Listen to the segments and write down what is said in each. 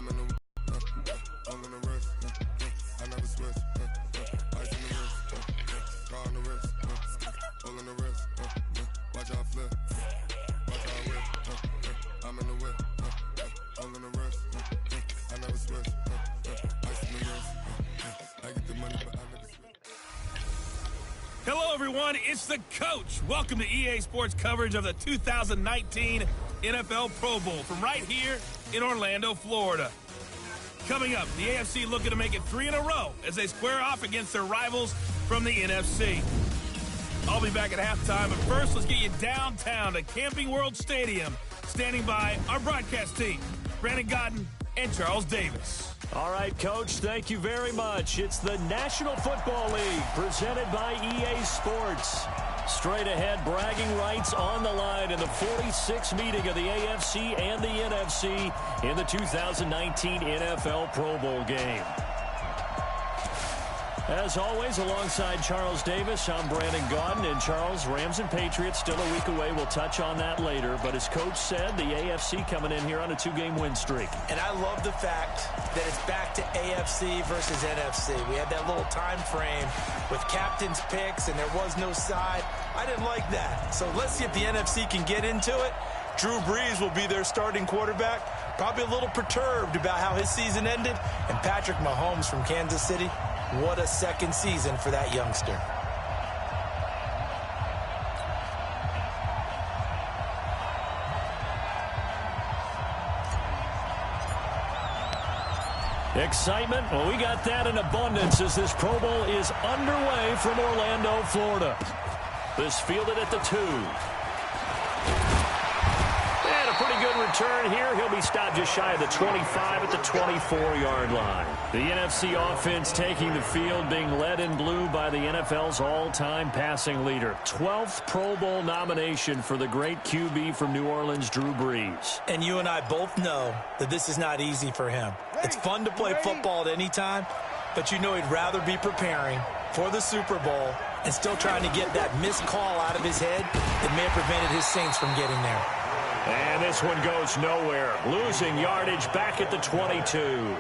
I'm in the all in the wrist. I never switch. Ice in the wrist. Car on the wrist. All in the wrist. Watch out flip. Watch out whip. I'm in the whip. All in the wrist. I never switch. Ice in the wrist. I get the money, but I never switch. Hello, everyone. It's the coach. Welcome to EA Sports coverage of the 2019 NFL Pro Bowl from right here in Orlando, Florida. Coming up, the AFC looking to make it 3 in a row as they square off against their rivals from the NFC. I'll be back at halftime, but first, let's get you downtown to Camping World Stadium. Standing by our broadcast team, Brandon Godden and Charles Davis. All right, Coach, thank you very much. It's the National Football League presented by EA Sports. Straight ahead, bragging rights on the line in the 46th meeting of the AFC and the NFC in the 2019 NFL Pro Bowl game. As always, alongside Charles Davis, I'm Brandon Godden. And Charles, Rams and Patriots still a week away. We'll touch on that later. But as Coach said, the AFC coming in here on a 2-game win streak. And I love the fact that it's back to AFC versus NFC. We had that little time frame with captain's picks, and there was no side. I didn't like that. So let's see if the NFC can get into it. Drew Brees will be their starting quarterback. Probably a little perturbed about how his season ended. And Patrick Mahomes from Kansas City. What a second season for that youngster. Excitement? Well, we got that in abundance as this Pro Bowl is underway from Orlando, Florida. This fielded at the 2. And a pretty good return here. He'll be stopped just shy of the 25 at the 24-yard line. The NFC offense taking the field, being led in blue by the NFL's all-time passing leader. 12th Pro Bowl nomination for the great QB from New Orleans, Drew Brees. And you and I both know that this is not easy for him. It's fun to play football at any time, but you know he'd rather be preparing for the Super Bowl and still trying to get that missed call out of his head that may have prevented his Saints from getting there. And this one goes nowhere. Losing yardage back at the 22.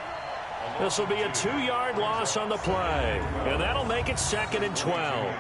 This will be a 2-yard loss on the play. And that'll make it 2nd and 12.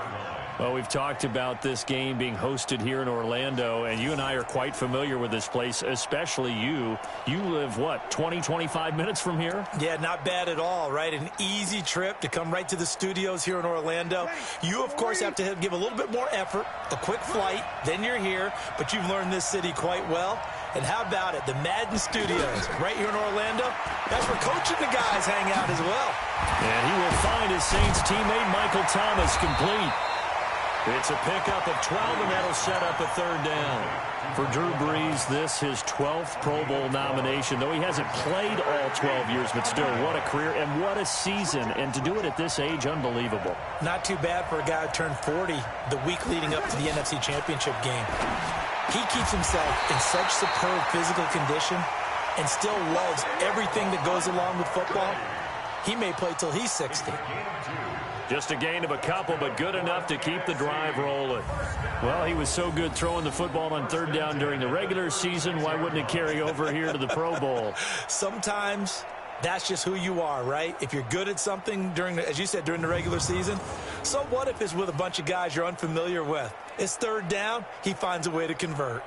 Well, we've talked about this game being hosted here in Orlando, and you and I are quite familiar with this place, especially you. You live, what, 20, 25 minutes from here? Yeah, not bad at all, right? An easy trip to come right to the studios here in Orlando. You, of course, have to give a little bit more effort, a quick flight, then you're here, but you've learned this city quite well. And how about it, the Madden Studios right here in Orlando? That's where Coach and the guys hang out as well. And he will find his Saints teammate Michael Thomas complete. It's a pickup of 12, and that'll set up a 3rd down. For Drew Brees, this his 12th Pro Bowl nomination, though he hasn't played all 12 years, but still, what a career and what a season. And to do it at this age, unbelievable. Not too bad for a guy who turned 40 the week leading up to the NFC Championship game. He keeps himself in such superb physical condition and still loves everything that goes along with football. He may play till he's 60. Just a gain of a couple, but good enough to keep the drive rolling. Well, he was so good throwing the football on 3rd down during the regular season. Why wouldn't it carry over here to the Pro Bowl? Sometimes that's just who you are, right? If you're good at something during, as you said, during the regular season, so what if it's with a bunch of guys you're unfamiliar with? It's 3rd down. He finds a way to convert.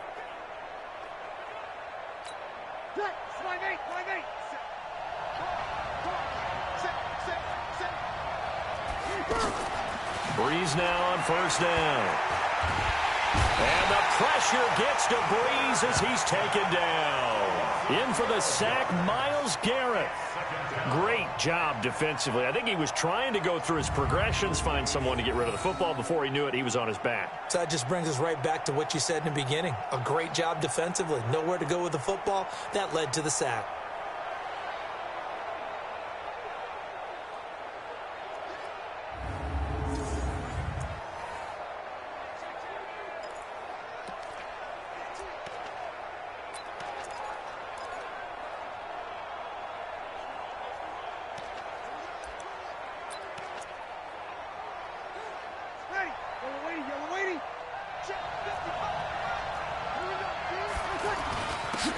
Brees now on 1st down. And the pressure gets to Brees as he's taken down. In for the sack, Myles Garrett. Great job defensively. I think he was trying to go through his progressions, find someone to get rid of the football. Before he knew it, he was on his back. So that just brings us right back to what you said in the beginning. A great job defensively. Nowhere to go with the football. That led to the sack.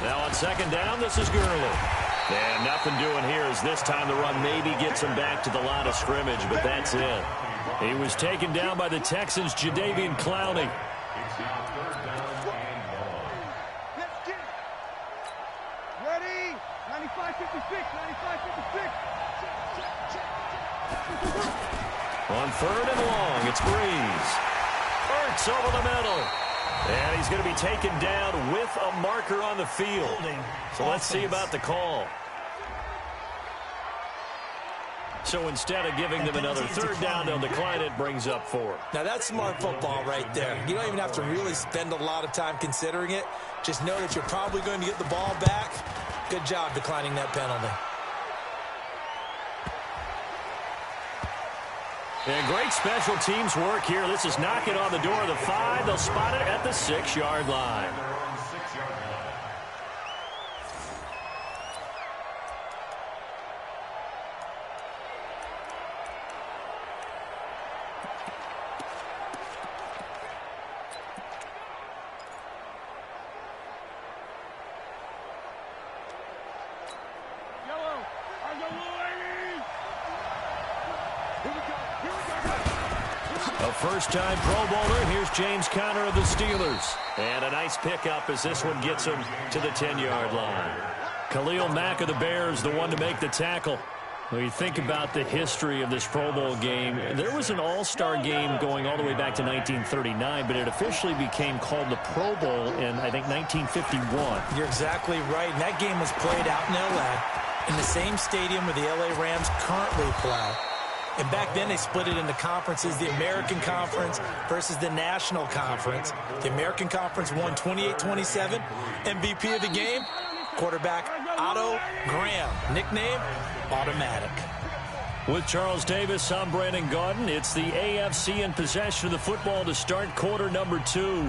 Now on 2nd down, this is Gurley. And nothing doing here as this time the run maybe gets him back to the line of scrimmage, but that's it. He was taken down by the Texans' Jadeveon Clowney. Ready? 95-56, 95-56. On third and long, it's Breeze. Ertz over the middle. And he's going to be taken down with a marker on the field. So let's see about the call. So instead of giving them another third down, they'll decline it, brings up 4. Now, that's smart football right there. You don't even have to really spend a lot of time considering it. Just know that you're probably going to get the ball back. Good job declining that penalty. And great special teams work here. This is knocking on the door of the 5. They'll spot it at the 6-yard line. A first-time Pro Bowler. Here's James Conner of the Steelers. And a nice pickup as this one gets him to the 10-yard line. Khalil Mack of the Bears, the one to make the tackle. When you think about the history of this Pro Bowl game, there was an all-star game going all the way back to 1939, but it officially became called the Pro Bowl in, I think, 1951. You're exactly right. And that game was played out in L.A. in the same stadium where the L.A. Rams currently play. And back then, they split it into conferences, the American Conference versus the National Conference. The American Conference won 28-27. MVP of the game, quarterback Otto Graham. Nickname, Automatic. With Charles Davis, I'm Brandon Gaudin. It's the AFC in possession of the football to start quarter number 2.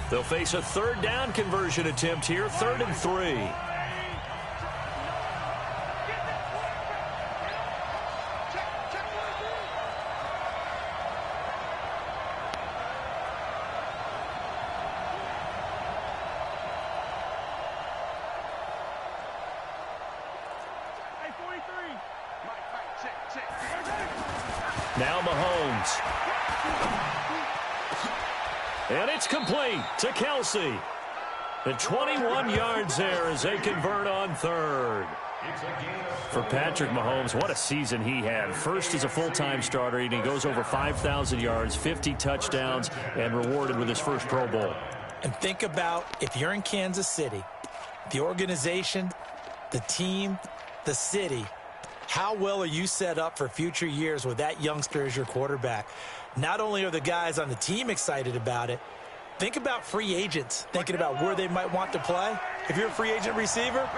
They'll face a third down conversion attempt here, 3rd and 3. Now Mahomes. And it's complete to Kelsey. The 21 yards there as they convert on 3rd. For Patrick Mahomes, what a season he had. First as a full-time starter, and he goes over 5,000 yards, 50 touchdowns, and rewarded with his first Pro Bowl. And think about if you're in Kansas City, the organization, the team, the city, how well are you set up for future years with that youngster as your quarterback? Not only are the guys on the team excited about it, think about free agents thinking about where they might want to play. If you're a free agent receiver,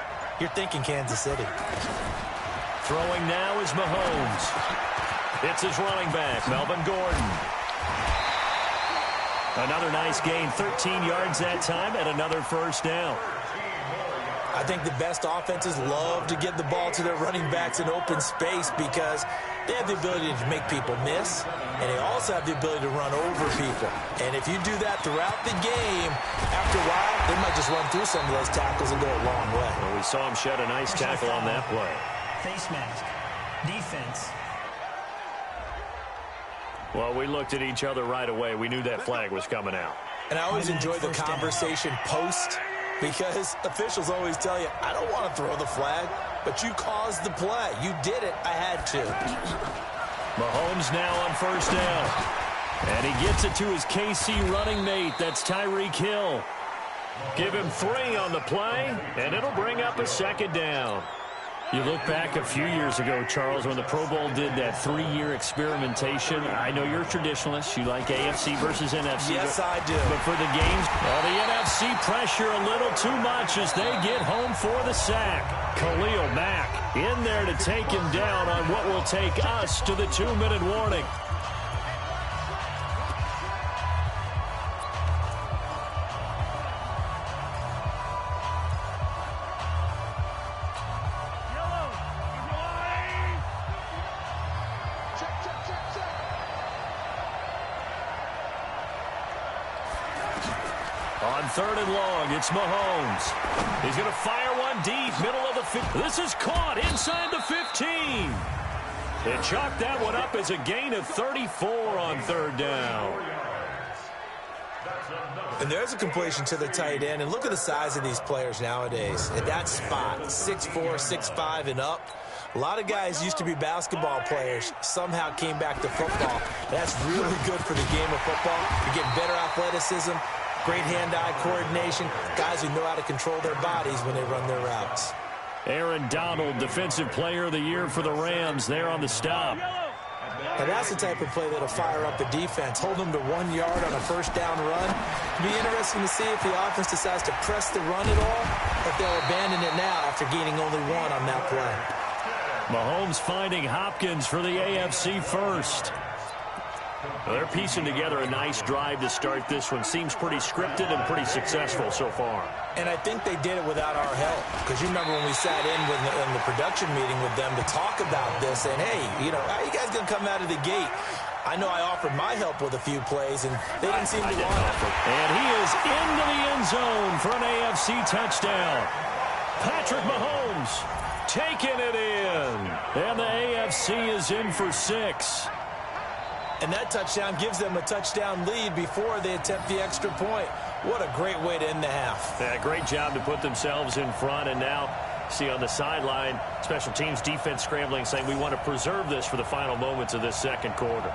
you're thinking Kansas City. Throwing now is Mahomes. It's his running back, Melvin Gordon. Another nice gain, 13 yards that time, and another first down. I think the best offenses love to get the ball to their running backs in open space because they have the ability to make people miss, and they also have the ability to run over people. And if you do that throughout the game, after a while, they might just run through some of those tackles and go a long way. Well, we saw him shed a nice tackle on that play. Face mask. Defense. Well, we looked at each other right away. We knew that flag was coming out. And I always enjoy the conversation post because officials always tell you, I don't want to throw the flag, but you caused the play. You did it. I had to. Mahomes now on first down. And he gets it to his KC running mate. That's Tyreek Hill. Give him 3 on the play, and it'll bring up a second down. You look back a few years ago, Charles, when the Pro Bowl did that 3-year experimentation. I know you're a traditionalist. You like AFC versus NFC. Yes, I do. But for the games, well, the NFC pressure a little too much as they get home for the sack. Khalil Mack in there to take him down on what will take us to the 2-minute warning. On 3rd and long. It's Mahomes. He's going to fire one deep, middle of the 15. This is caught inside the 15. They chalked that one up as a gain of 34 on 3rd down. And there's a completion to the tight end. And look at the size of these players nowadays. At that spot, 6'4", 6'5", and up. A lot of guys used to be basketball players, somehow came back to football. That's really good for the game of football. You're getting better athleticism, great hand-eye coordination, guys who know how to control their bodies when they run their routes. Aaron Donald, Defensive Player of the Year for the Rams, there on the stop. Now that's the type of play that'll fire up the defense. Hold them to 1 yard on a 1st down run. It'll be interesting to see if the offense decides to press the run at all, or if they'll abandon it now after gaining only 1 on that play. Mahomes finding Hopkins for the AFC first. Well, they're piecing together a nice drive to start this one. Seems pretty scripted and pretty successful so far. And I think they did it without our help. Because you remember when we sat in the production meeting with them to talk about this, and hey, you know, how are you guys going to come out of the gate? I know I offered my help with a few plays, and they didn't seem to want it. And he is into the end zone for an AFC touchdown. Patrick Mahomes taking it in. And the AFC is in for 6. And that touchdown gives them a touchdown lead before they attempt the extra point. What a great way to end the half. Yeah, great job to put themselves in front. And now, see on the sideline, special teams defense scrambling, saying we want to preserve this for the final moments of this 2nd quarter.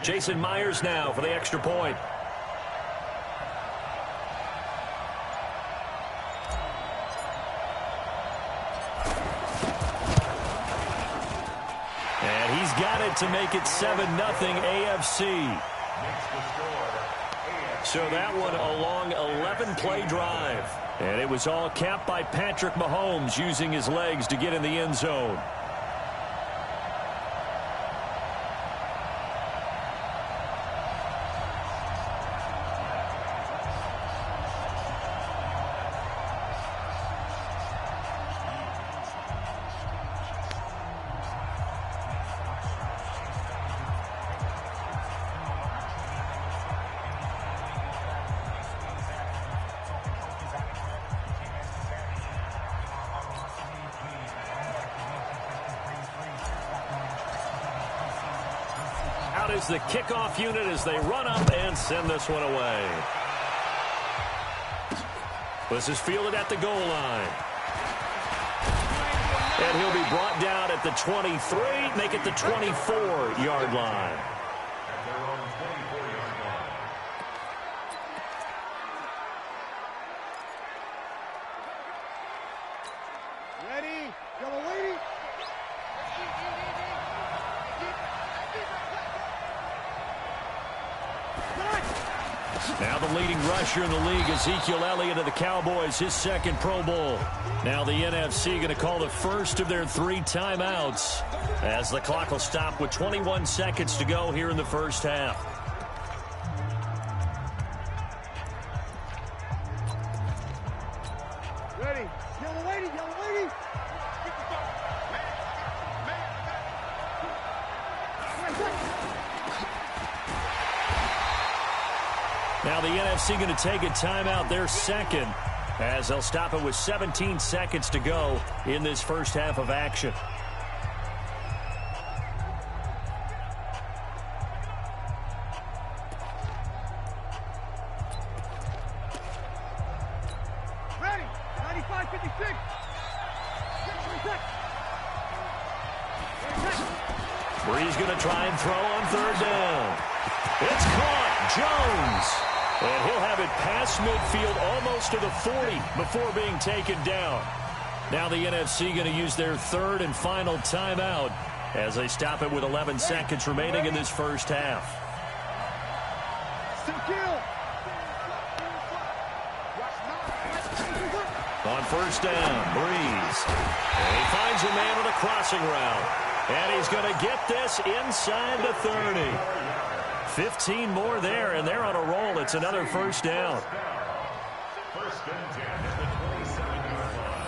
Jason Myers now for the extra point. And he's got it to make it 7-0 AFC. So that one a long 11-play drive. And it was all capped by Patrick Mahomes using his legs to get in the end zone. Out is the kickoff unit as they run up and send this one away. This is fielded at the goal line. And he'll be brought down at the 23, make it the 24-yard line. Ready? Double waiting. Now the leading rusher in the league, Ezekiel Elliott of the Cowboys, his 2nd Pro Bowl. Now the NFC going to call the first of their 3 timeouts as the clock will stop with 21 seconds to go here in the first half. Ready? Yellow lady, yellow lady. Now the NFC going to take a timeout, their 2nd, as they'll stop it with 17 seconds to go in this first half of action. Ready? 95-56. Bree's going to try and throw on 3rd down. It's caught. Jones. And he'll have it past midfield almost to the 40 before being taken down. Now the NFC going to use their 3rd and final timeout as they stop it with 11 seconds remaining in this first half. On 1st down, Breeze. And he finds a man on a crossing route. And he's going to get this inside the 30. 15 more there, and they're on a roll. It's another first down. First and 10 at the 27-yard line.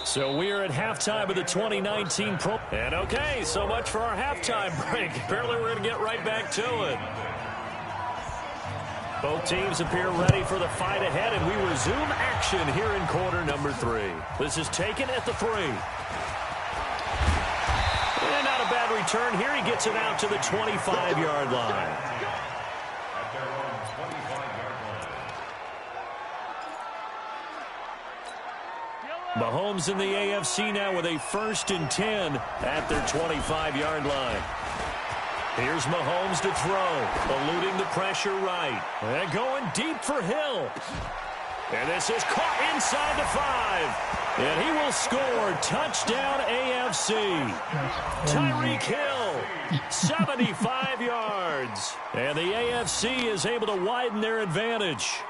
So we're at halftime of the 2019 Pro. And okay, so much for our halftime break. Apparently we're going to get right back to it. Both teams appear ready for the fight ahead, and we resume action here in quarter number 3. This is taken at the 3. And not a bad return here. He gets it out to the 25-yard line. At their own 25-yard line. Mahomes in the AFC now with a 1st and 10 at their 25-yard line. Here's Mahomes to throw, eluding the pressure right. And going deep for Hill. And this is caught inside the 5. And he will score. Touchdown AFC. Tyreek Hill, 75 yards. And the AFC is able to widen their advantage.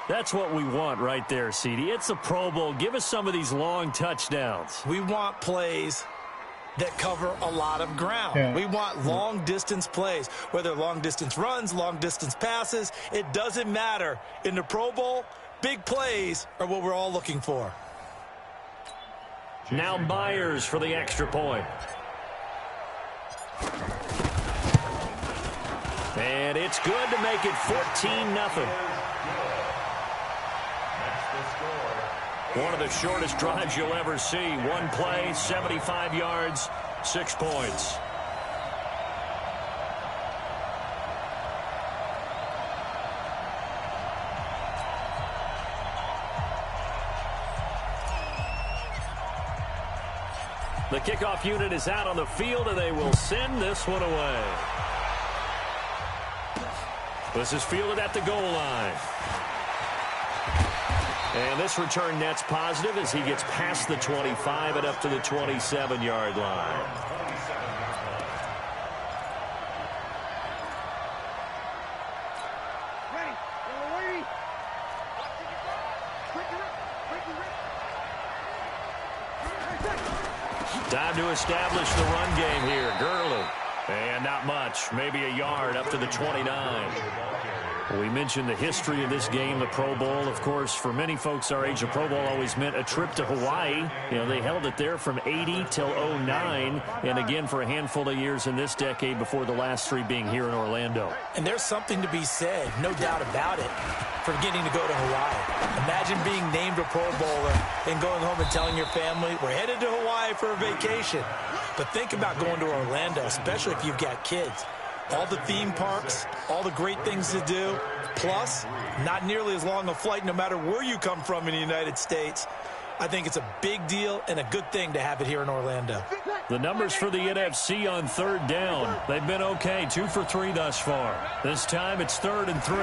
That's what we want right there, CD. It's a Pro Bowl. Give us some of these long touchdowns. We want plays that cover a lot of ground. Yeah. We want long-distance plays, whether long-distance runs, long-distance passes. It doesn't matter. In the Pro Bowl, big plays are what we're all looking for. Now Myers for the extra point. And it's good to make it 14-0. One of the shortest drives you'll ever see. One play, 75 yards, 6 points. The kickoff unit is out on the field, and they will send this one away. This is fielded at the goal line. And this return net's positive as he gets past the 25 and up to the 27-yard line. Time to establish the run game here. Gurley. And not much. Maybe a yard up to the 29. We mentioned the history of this game, the Pro Bowl. Of course, for many folks our age, the Pro Bowl always meant a trip to Hawaii. You know, they held it there from 80 till 09, and again for a handful of years in this decade before the last 3 being here in Orlando. And there's something to be said, no doubt about it, for getting to go to Hawaii. Imagine being named a Pro Bowler and going home and telling your family, we're headed to Hawaii for a vacation. But think about going to Orlando, especially if you've got kids. All the theme parks, all the great things to do, plus not nearly as long a flight no matter where you come from in the United States. I think it's a big deal and a good thing to have it here in Orlando. The numbers for the NFC on 3rd down. They've been okay, 2 for 3 thus far. This time it's 3rd and 3.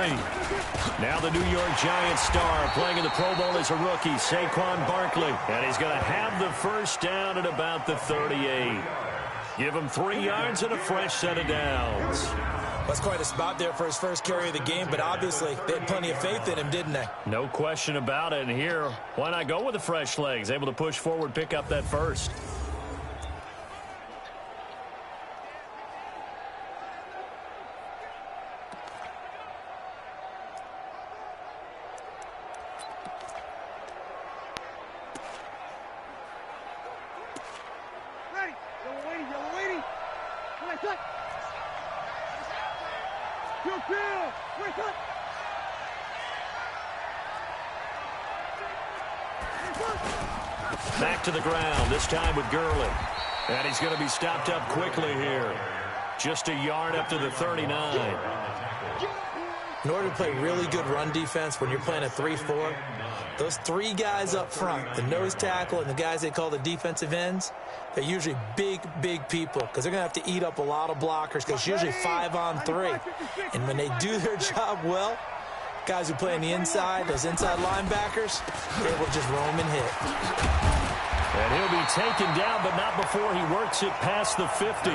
Now the New York Giants star playing in the Pro Bowl as a rookie, Saquon Barkley. And he's going to have the first down at about the 38. Give him 3 yards and a fresh set of downs. That's quite a spot there for his first carry of the game, but obviously they had plenty of faith in him, didn't they? No question about it. And here, why not go with the fresh legs? Able to push forward, pick up that first. Back to the ground, this time with Gurley. And he's going to be stopped up quickly here. Just a yard up to the 39. In order to play really good run defense when you're playing a 3-4, those 3 guys up front, the nose tackle and the guys they call the defensive ends, they're usually big, big people because they're going to have to eat up a lot of blockers because it's usually 5 on 3. And when they do their job well, guys who play on the inside, those inside linebackers, they will just roam and hit. And he'll be taken down, but not before he works it past the 50.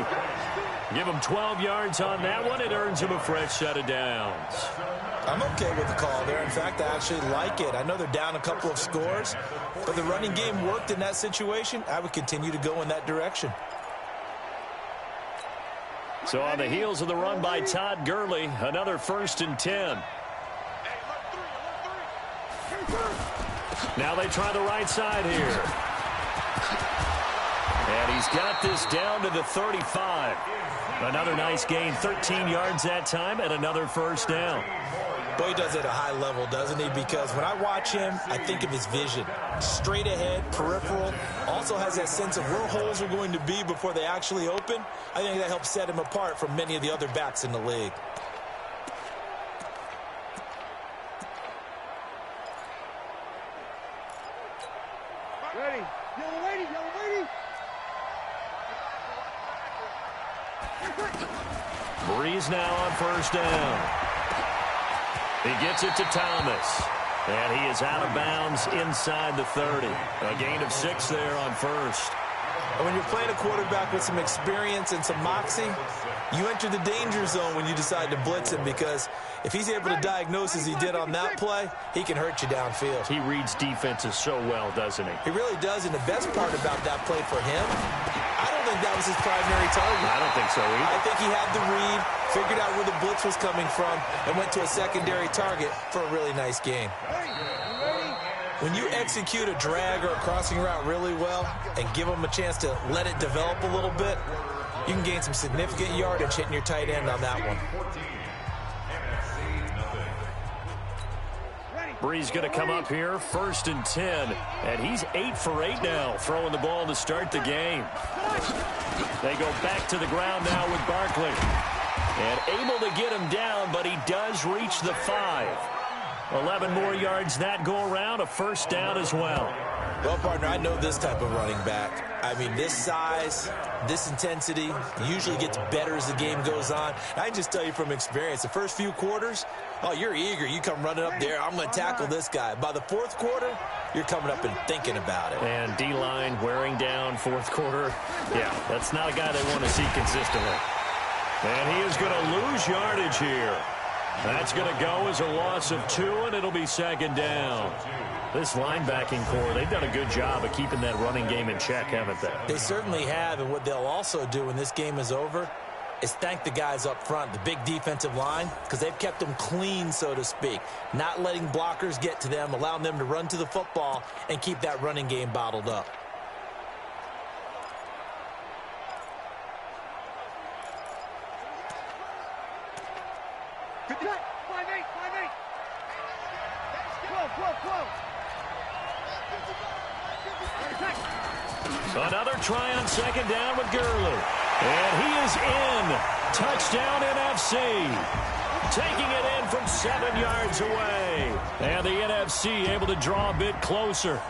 Give him 12 yards on that one. It earns him a fresh set of downs. I'm okay with the call there. In fact, I actually like it. I know they're down a couple of scores, but the running game worked in that situation. I would continue to go in that direction. So on the heels of the run by Todd Gurley, another 1st and 10. Now they try the right side here. And he's got this down to the 35. Another nice gain, 13 yards that time, and another 1st down. Boy, he does it at a high level, doesn't he? Because when I watch him, I think of his vision. Straight ahead, peripheral. Also has that sense of where holes are going to be before they actually open. I think that helps set him apart from many of the other backs in the league. Ready. Yellow lady, yellow lady. Breeze now on 1st down. He gets it to Thomas. And he is out of bounds inside the 30. A gain of 6 there on 1st. And when you're playing a quarterback with some experience and some moxie, you enter the danger zone when you decide to blitz him, because if he's able to diagnose as he did on that play, he can hurt you downfield. He reads defenses so well, doesn't he? He really does, and the best part about that play for him, I don't think that was his primary target. I don't think so either. I think he had the read, figured out where the blitz was coming from, and went to a secondary target for a really nice game. When you execute a drag or a crossing route really well and give them a chance to let it develop a little bit, you can gain some significant yardage hitting your tight end on that one. Breeze going to come up here, 1st and 10, and he's 8 for 8 now, throwing the ball to start the game. They go back to the ground now with Barkley, and able to get him down, but he does reach the 5. 11 more yards that go around, a 1st down as well. Well, partner, I know this type of running back. I mean, this size, this intensity usually gets better as the game goes on. I can just tell you from experience, the first few quarters, oh, you're eager. You come running up there, I'm going to tackle this guy. By the 4th quarter, you're coming up and thinking about it. And D-line wearing down 4th quarter. Yeah, that's not a guy they want to see consistently. And he is going to lose yardage here. That's going to go as a loss of 2, and it'll be 2nd down. This linebacking core, they've done a good job of keeping that running game in check, haven't they? They certainly have, and what they'll also do when this game is over is thank the guys up front, the big defensive line, because they've kept them clean, so to speak. Not letting blockers get to them, allowing them to run to the football and keep that running game bottled up. Good cut. 5-8, 5-8. 12. So another try on 2nd down with Gurley. And he is in. Touchdown NFC. Taking it in from 7 yards away. And the NFC able to draw a bit closer.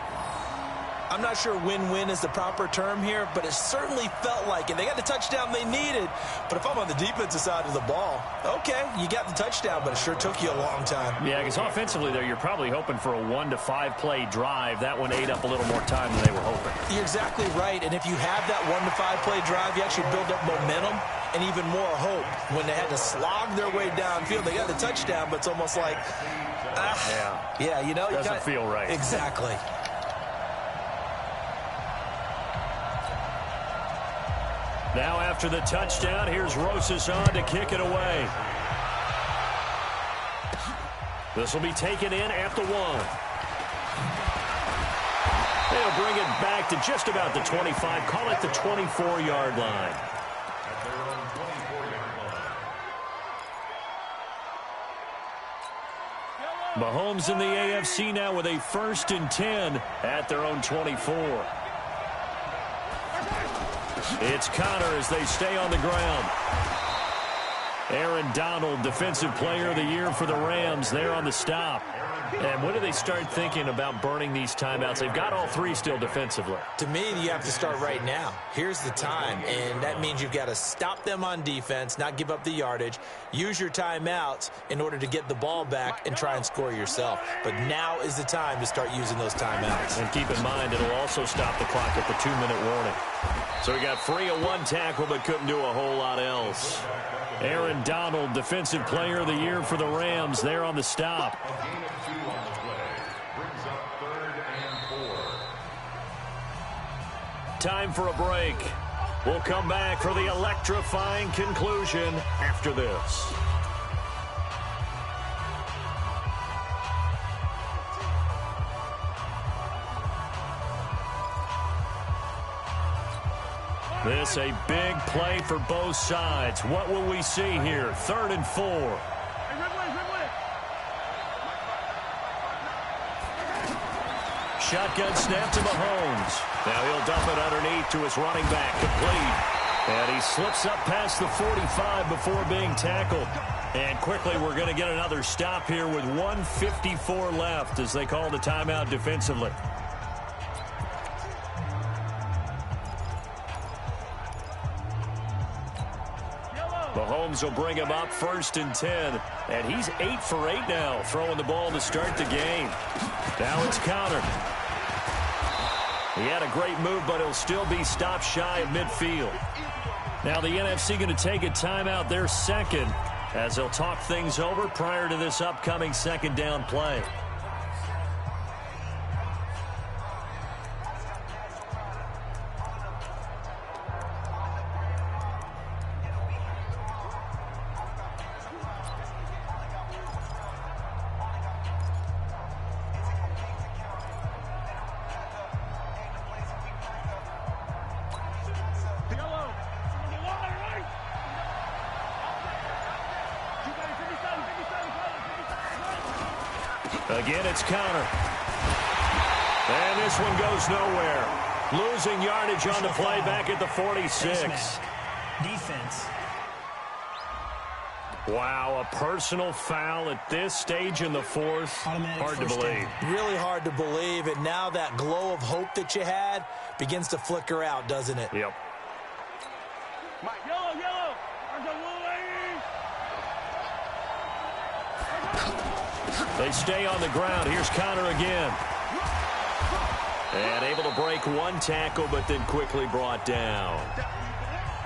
I'm not sure win-win is the proper term here, but it certainly felt like it. They got the touchdown they needed, but if I'm on the defensive side of the ball, okay, you got the touchdown, but it sure took you a long time. Yeah, because offensively there, you're probably hoping for a 1 to 5 play drive. That one ate up a little more time than they were hoping. You're exactly right, and if you have that 1 to 5 play drive, you actually build up momentum and even more hope. When they had to slog their way downfield, they got the touchdown, but it's almost like, yeah, you know. Doesn't feel right. Exactly. Now after the touchdown, here's Rosas on to kick it away. This will be taken in at the 1. They'll bring it back to just about the 25, call it the 24-yard line. Mahomes in the AFC now with a 1st and 10 at their own 24. It's Connor as they stay on the ground. Aaron Donald, Defensive Player of the Year for the Rams, there on the stop. And when do they start thinking about burning these timeouts? They've got all 3 still defensively. To me, you have to start right now. Here's the time, and that means you've got to stop them on defense, not give up the yardage, use your timeouts in order to get the ball back and try and score yourself. But now is the time to start using those timeouts. And keep in mind, it'll also stop the clock at the 2-minute warning. So he got free of 1 tackle, but couldn't do a whole lot else. Aaron Donald, Defensive Player of the Year for the Rams, there on the stop. A gain of 2 on the play. Brings up 3rd and 4. Time for a break. We'll come back for the electrifying conclusion after this. This a big play for both sides. What will we see here? 3rd and 4. Shotgun snap to Mahomes. Now he'll dump it underneath to his running back. Complete. And he slips up past the 45 before being tackled. And quickly we're going to get another stop here with 1:54 left as they call the timeout defensively. Mahomes will bring him up 1st and 10. And he's 8 for 8 now, throwing the ball to start the game. Now it's countered. He had a great move, but he'll still be stopped shy of midfield. Now the NFC going to take a timeout, their second, as they'll talk things over prior to this upcoming 2nd down play. Again, it's counter. And this one goes nowhere. Losing yardage on the play back at the 46. Defense. Wow, a personal foul at this stage in the 4th. Hard to believe. Really hard to believe. And now that glow of hope that you had begins to flicker out, doesn't it? Yep. Yellow, yellow. There's a blue lady. They stay on the ground. Here's Connor again. And able to break one tackle, but then quickly brought down.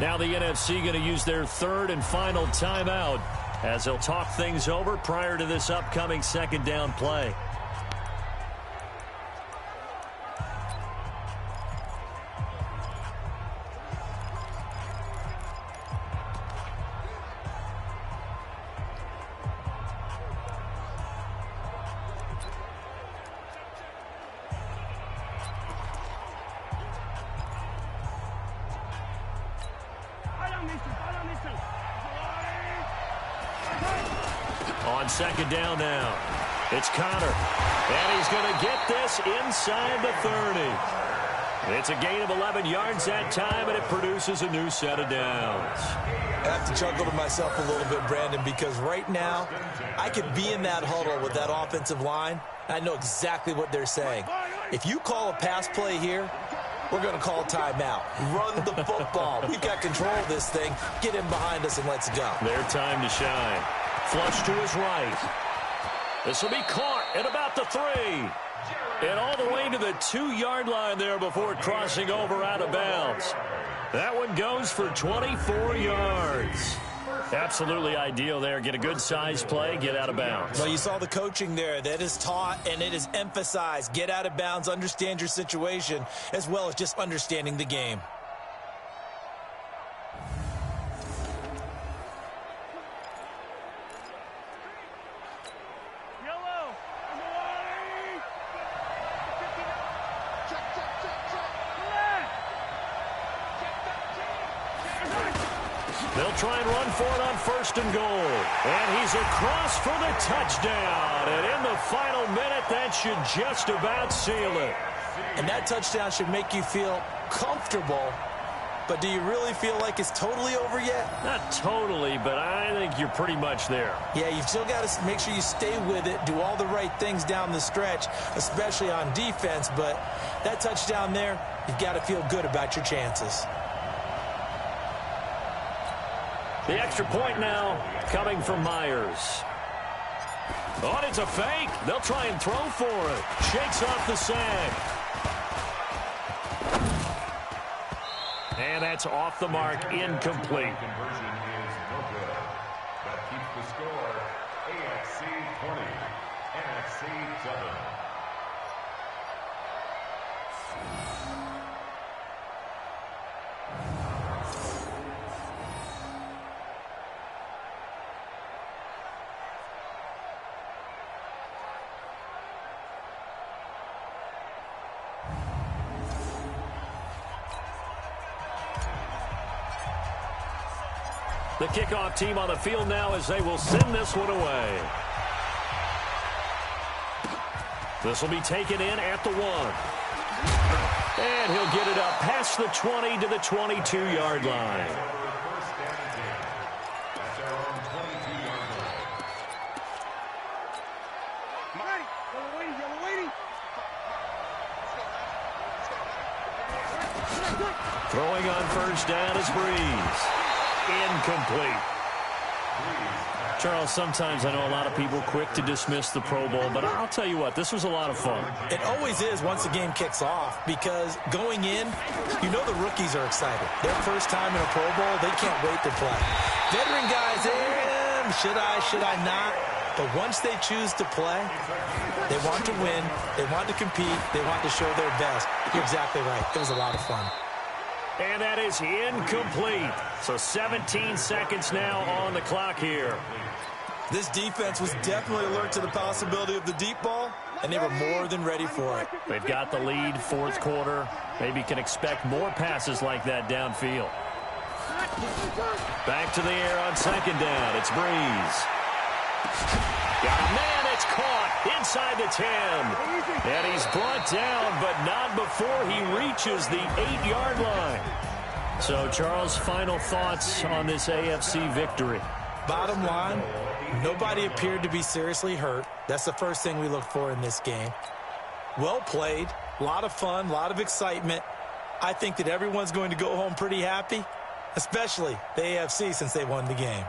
Now the NFC going to use their 3rd and final timeout as they'll talk things over prior to this upcoming 2nd down play. On 2nd down now, it's Connor, and he's going to get this inside the 30. It's a gain of 11 yards that time, and it produces a new set of downs. I have to chuckle to myself a little bit, Brandon, because right now I could be in that huddle with that offensive line. I know exactly what they're saying. If you call a pass play here, we're going to call a timeout. Run the football. We've got control of this thing. Get in behind us and let's go. Their time to shine. Flush to his right. This will be caught at about the 3. And all the way to the 2-yard line there before crossing over out of bounds. That one goes for 24 yards. Absolutely ideal there. Get a good size play, get out of bounds. Well, you saw the coaching there. That is taught and it is emphasized. Get out of bounds, understand your situation, as well as just understanding the game. They'll try and run for it on 1st and goal. And he's across for the touchdown. And in the final minute, that should just about seal it. And that touchdown should make you feel comfortable. But do you really feel like it's totally over yet? Not totally, but I think you're pretty much there. Yeah, you've still got to make sure you stay with it, do all the right things down the stretch, especially on defense. But that touchdown there, you've got to feel good about your chances. The extra point now coming from Myers. Oh, it's a fake. They'll try and throw for it. Shakes off the sack. And that's off the mark, incomplete. the score, AFC 20, NFC 7. The kickoff team on the field now as they will send this one away. This will be taken in at the 1. And he'll get it up past the 20 to the 22-yard line. Throwing on first down is Breeze. Incomplete. Charles, sometimes I know a lot of people quick to dismiss the Pro Bowl, but I'll tell you what, this was a lot of fun. It always is once the game kicks off, because going in, you know the rookies are excited. Their first time in a Pro Bowl, they can't wait to play. Veteran guys, should I not? But once they choose to play, they want to win, they want to compete, they want to show their best. You're exactly right. It was a lot of fun. And that is incomplete. So 17 seconds now on the clock here. This defense was definitely alert to the possibility of the deep ball, and they were more than ready for it. They've got the lead, fourth quarter. Maybe can expect more passes like that downfield. Back to the air on second down. It's Breeze. Got a man, it's caught inside the 10. And he's brought down, but not before he reaches the 8-yard line. So, Charles, final thoughts on this AFC victory. Bottom line, nobody appeared to be seriously hurt. That's the first thing we look for in this game. Well played, a lot of fun, a lot of excitement. I think that everyone's going to go home pretty happy, especially the AFC since they won the game.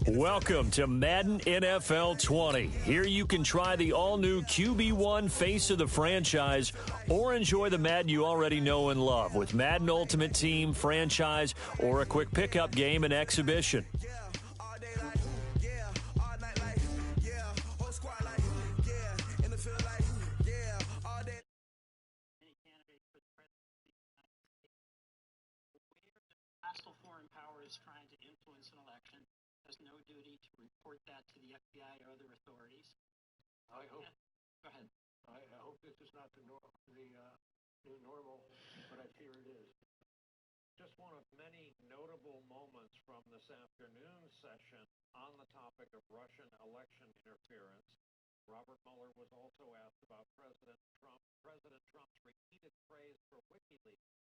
Welcome to Madden NFL 20. Here you can try the all-new QB1 face of the franchise or enjoy the Madden you already know and love with Madden Ultimate Team, franchise, or a quick pickup game and exhibition. Hostile foreign powers trying to influence an election has no duty to report that to the FBI or other authorities. I hope. Go ahead. I hope this is not the new normal, but I fear it is. Just one of many notable moments from this afternoon session on the topic of Russian election interference. Robert Mueller was also asked about President Trump's repeated praise for WikiLeaks.